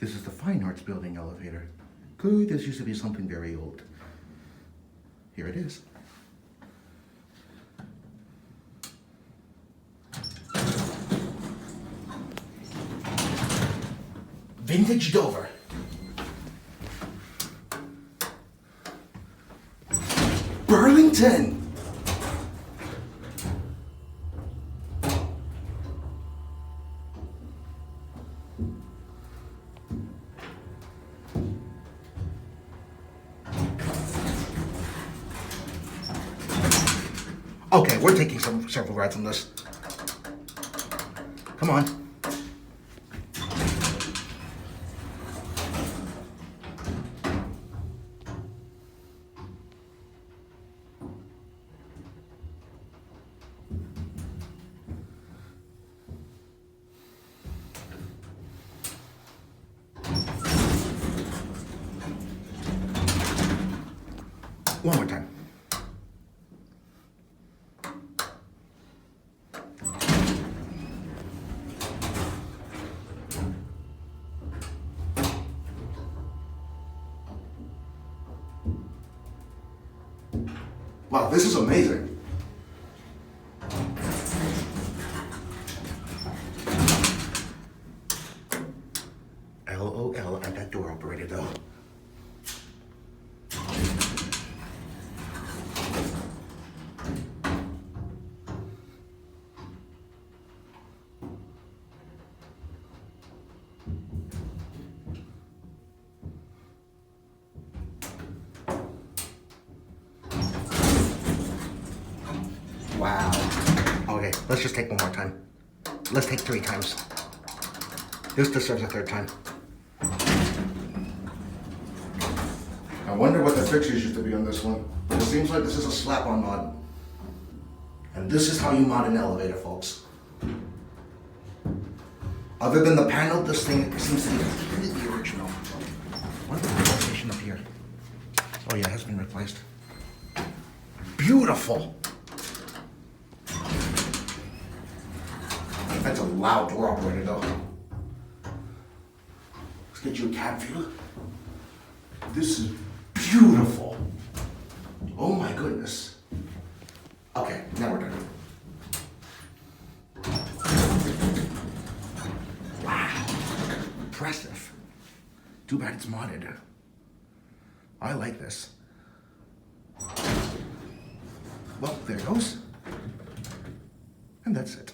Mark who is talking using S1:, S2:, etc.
S1: This is the Fine Arts Building elevator. Good, this used to be something very old. Here it is. Vintage Dover. Burlington. Okay, we're taking several rides on this. Come on. One more time. Wow, this is amazing. LOL at that door operator though. Wow. Okay, let's just take one more time. Let's take 3 times. This deserves a 3rd time. I wonder what the fixtures used to be on this one, but it seems like this is a slap-on mod. And this is how you mod an elevator, folks. Other than the panel, this thing seems to be completely original. What's the location up here? Oh yeah, it has been replaced. Beautiful! That's a loud door operator though. Let's get you a cab view. This is beautiful. Oh my goodness. Okay, now we're done. Wow, impressive. Too bad it's modded. I like this. Well, there it goes. And that's it.